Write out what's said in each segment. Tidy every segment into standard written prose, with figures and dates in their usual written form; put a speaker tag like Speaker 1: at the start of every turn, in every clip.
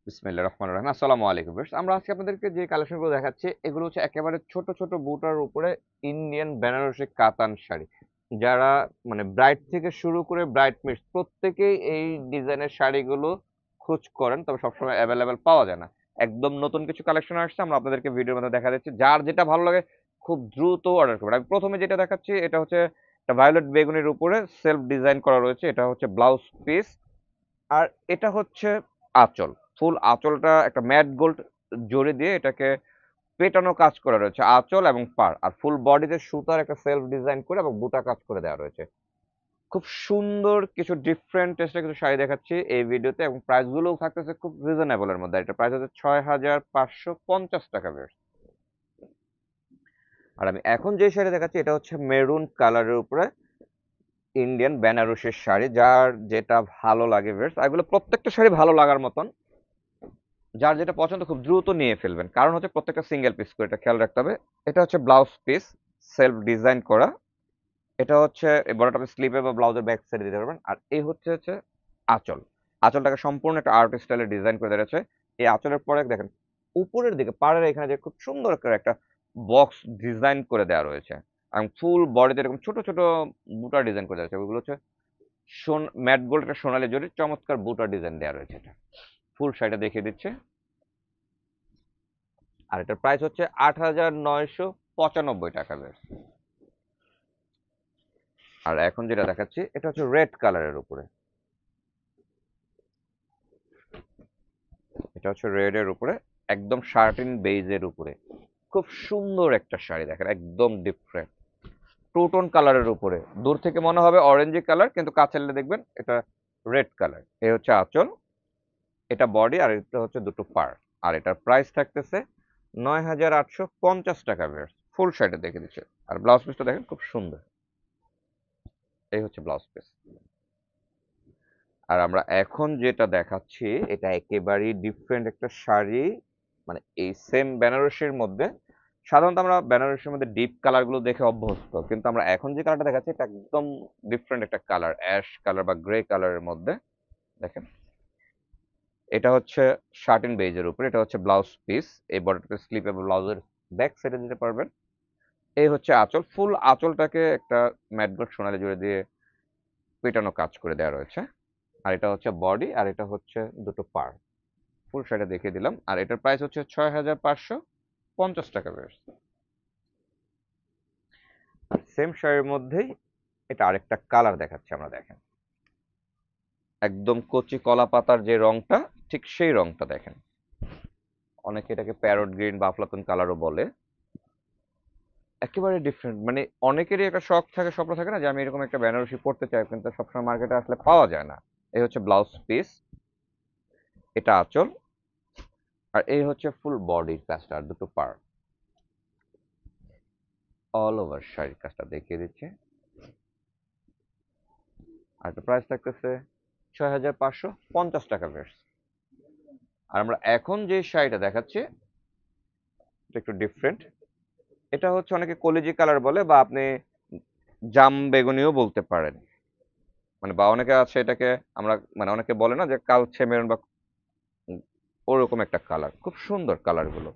Speaker 1: বিসমিল্লাহির রহমানির রহিম। আসসালামু আলাইকুম ভিউয়ার্স। আমরা আজকে আপনাদেরকে যে কালেকশনগুলো দেখাচ্ছি এগুলো হচ্ছে একেবারে ছোট, ছোট বুটার উপরে ইন্ডিয়ান বেনারসি কাতান শাড়ি। যারা মানে ব্রাইড থেকে শুরু করে ব্রাইডমেইডস প্রত্যেকেই এই ডিজাইনের শাড়িগুলো খোঁজ করেন, তবে সবসময় এভেলেবেল পাওয়া যায় না। একদম নতুন কিছু কালেকশন আসছে, আমরা আপনাদেরকে ভিডিওর মধ্যে দেখা দিচ্ছি। যার যেটা ভালো লাগে খুব দ্রুত অর্ডার করবেন। আমি প্রথমে যেটা দেখাচ্ছি এটা হচ্ছে একটা ভায়োলেট বেগুনির উপরে সেলফ ডিজাইন করা রয়েছে। এটা হচ্ছে ব্লাউজ পিস, আর এটা হচ্ছে আঁচল। ফুল আঁচলটা একটা ম্যাট গোল্ড জরি দিয়ে এটাকে পেটানো কাজ করা রয়েছে আঁচল এবং পাড়, আর ফুল বডিতে সুতার একটা সেলফ ডিজাইন করে এবং বুটা কাজ করে দেওয়া রয়েছে। খুব সুন্দর কিছু ডিফারেন্ট টেস্টের কিছু শাড়ি দেখাচ্ছি এই ভিডিওতে, এবং প্রাইস গুলো থাকতেছে খুব রিজনেবল এর মধ্যে। এটা প্রাইস হচ্ছে 6,550 টাকা বেশ। আর আমি এখন যে শাড়ি দেখাচ্ছি এটা হচ্ছে মেরুন কালারের উপরে ইন্ডিয়ান বেনারসির শাড়ি। যার যেটা ভালো লাগে বেশ, এগুলো প্রত্যেকটা শাড়ি ভালো লাগার মতন। যার যেটা পছন্দ খুব দ্রুত নিয়ে ফেলবেন, কারণ হচ্ছে প্রত্যেকটা সিঙ্গেল পিস করে, এটা খেয়াল রাখতে হবে। এটা হচ্ছে ব্লাউজ পিস, সেলফ ডিজাইন করা। এটা হচ্ছে এই বড়টা আপনি স্লিপে বা ব্লাউজের ব্যাক সাইডে দিতে পারবেন। আর এই হচ্ছে আঁচল। আঁচলটাকে সম্পূর্ণ একটা আর্ট স্টাইলে ডিজাইন করে দেওয়া রয়েছে। এই আঁচলের পরে দেখেন উপরের দিকে পাড়ের এখানে যে খুব সুন্দর করে একটা বক্স ডিজাইন করে দেওয়া রয়েছে, এবং ফুল বডিতে এরকম ছোট ছোট বুটা ডিজাইন করে দেওয়া রয়েছে। ওইগুলো হচ্ছে ম্যাট গোল্ড একটা সোনালী জরি চমৎকার বুটা ডিজাইন দেওয়া রয়েছে। এটা ফুল শাড়িটা দেখিয়ে দিচ্ছে। আর এটার প্রাইস হচ্ছে 8,995 টাকা বেশ। আর এখন যেটা দেখাচ্ছি এটা হচ্ছে রেড কালারের উপরে। এটা হচ্ছে রেড এর উপরে, একদম শার্টিন বেইজের উপরে। খুব সুন্দর একটা শাড়ি দেখেন, একদম ডিফারেন্ট টু টোন কালারের উপরে। দূর থেকে মনে হবে অরেঞ্জি কালার, কিন্তু কাছে এলে দেখবেন এটা রেড কালার। এই হচ্ছে আঁচল, এটা বডি, আর এটা হচ্ছে দুটো পার। আর এটার প্রাইস থাকতেছে 9,850 টাকা বেশ। ফুল শাড়িটা দেখে দিচ্ছে। আর ব্লাউজ পিসটা দেখেন খুব সুন্দর। এই হচ্ছে ব্লাউজ পিস। আর আমরা এখন যেটা দেখাচ্ছি এটা একেবারেই ডিফারেন্ট একটা শাড়ি, মানে এই সেম বেনারসির মধ্যে। সাধারণত আমরা বেনারসির মধ্যে ডিপ কালার গুলো দেখে অভ্যস্ত, কিন্তু আমরা এখন যে কালারটা দেখাচ্ছি এটা একদম ডিফারেন্ট একটা কালার, অ্যাশ কালার বা গ্রে কালারের মধ্যে। দেখেন এটা হচ্ছে শার্টিন বেজের উপরে। এটা হচ্ছে ব্লাউজ পিস, এই বর্ডারটা স্লিপ এবং ব্লাউজের ব্যাক সাইডে দিতে পারবেন। এই হচ্ছে আঁচল, ফুল আঁচলটাকে একটা ম্যাট গোল্ড সোনালী জুড়ে দিয়ে পেটানো কাজ করে দেওয়া রয়েছে। আর এটা হচ্ছে বডি, আর এটা হচ্ছে দুটো পার। ফুল শাড়িটা দেখিয়ে দিলাম। আর এটার প্রাইস হচ্ছে 6,550 টাকা বেশ। আর সেম শাড়ির মধ্যেই এটা আরেকটা কালার দেখাচ্ছি আমরা, দেখেন একদম কচি কলা পাতার যে রংটা, ঠিক সেই রংটা দেখেন। অনেকে এটাকে প্যারট গ্রিন বা আফলাতুন কালারও বলে। একেবারে ডিফারেন্ট, মানে অনেকেরই একটা শখ থাকে, স্বপ্ন থাকে না যে আমি এরকম একটা বেনারসি পড়তে চাই, কিন্তু সবসময় মার্কেটে আসলে পাওয়া যায় না। এই হচ্ছে ব্লাউজ পিস, এটা আঁচল, আর এই হচ্ছে ফুল বডির কাজটা আর দুটো পার। অল ওভার শাড়ির কাজটা দেখিয়ে দিচ্ছে। আর একটা প্রাইস থাকতেছে 6,550 টাকা বেশ। আর আমরা এখন যে শাড়িটা দেখাচ্ছি এটা একটু ডিফারেন্ট। এটা হচ্ছে অনেকে কলিজি কালার বলে, বা আপনি জাম বেগুনিও বলতে পারেন। মানে বা অনেকে আছে এটাকে আমরা, মানে অনেকে বলে না যে কালচে মেরুন বা ওরকম একটা কালার। খুব সুন্দর কালার গুলো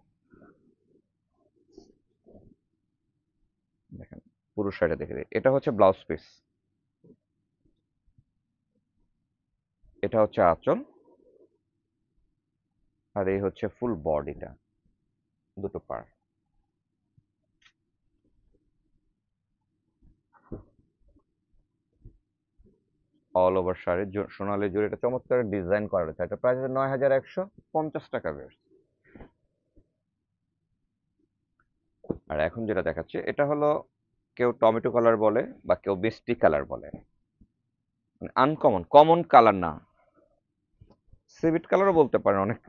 Speaker 1: দেখেন। পুরো শাড়িটা দেখে দিই। এটা হচ্ছে ব্লাউজ পিস, এটা হচ্ছে আঁচল, আর এই হচ্ছে ফুল বডিটা, দুটো পার। অল ওভার শাড়ি সোনালী জুড়ে এটা চমৎকার ডিজাইন করা রয়েছে। এটা প্রাইস 9,150 টাকা বেশ। আর এখন যেটা দেখাচ্ছে এটা হলো কেউ টমেটো কালার বলে বা কেউ মিষ্টি কালার বলে, মানে আনকমন, কমন কালার না, সিভিট কালারও বলতে পারেন অনেক,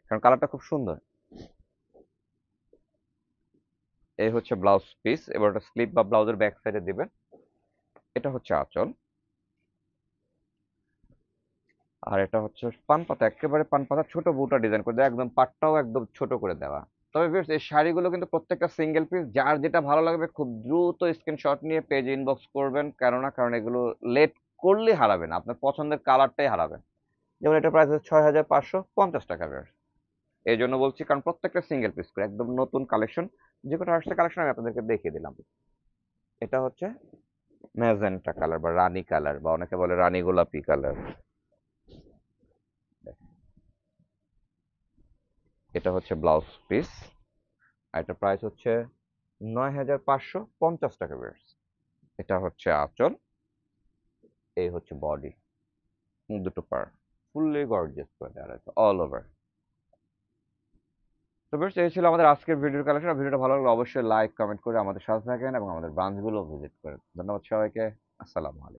Speaker 1: কারণ কালারটা খুব সুন্দর। এই হচ্ছে ব্লাউজ পিস, এবার ওটা স্লিপ বা ব্লাউজের ব্যাক সাইডে দিবেন। এটা হচ্ছে আঁচল, আর এটা হচ্ছে পান পাতা, একেবারে পান পাতা ছোট বুটা ডিজাইন করে দেওয়া, একদম পাটটাও একদম ছোট করে দেওয়া। তবে ভিউয়ার্স এই শাড়িগুলো কিন্তু প্রত্যেকটা সিঙ্গেল পিস, যার যেটা ভালো লাগবে খুব দ্রুত স্ক্রিনশট নিয়ে পেজে ইনবক্স করবেন, কারণ এগুলো লেট করলে হারাবেন, আপনার পছন্দের কালারটাই হারাবেন। যেমন এটা প্রাইস হচ্ছে 6,550 টাকা ভিউয়ার্স। এই জন্য বলছি কারণ প্রত্যেকটা সিঙ্গেল পিস করে একদম নতুন কালেকশন, যে কটা আসছে কালেকশন আমি আপনাদেরকে দেখিয়ে দিলাম। এটা হচ্ছে ম্যাজেন্টা কালার বা রানী কালার বা অনেকে বলে রানী গোলাপি কালার। এটা হচ্ছে ব্লাউজ পিস, আর এটা প্রাইস হচ্ছে 9,550 টাকা ভিউয়ার্স। এটা হচ্ছে আঁচল, এই হচ্ছে বডি, দুটো পার, ফুললি গর্জিয়াস করে দেওয়া রয়েছে অল ওভার। তো বেশ, এই ছিল আমাদের আজকের ভিডিওর কালেকশন। ভিডিওটা ভালো লাগলে অবশ্যই লাইক কমেন্ট করে আমাদের সাথে থাকেন এবং আমাদের ব্রাঞ্চগুলো ভিজিট করেন। ধন্যবাদ সবাইকে। আসসালামু আলাইকুম।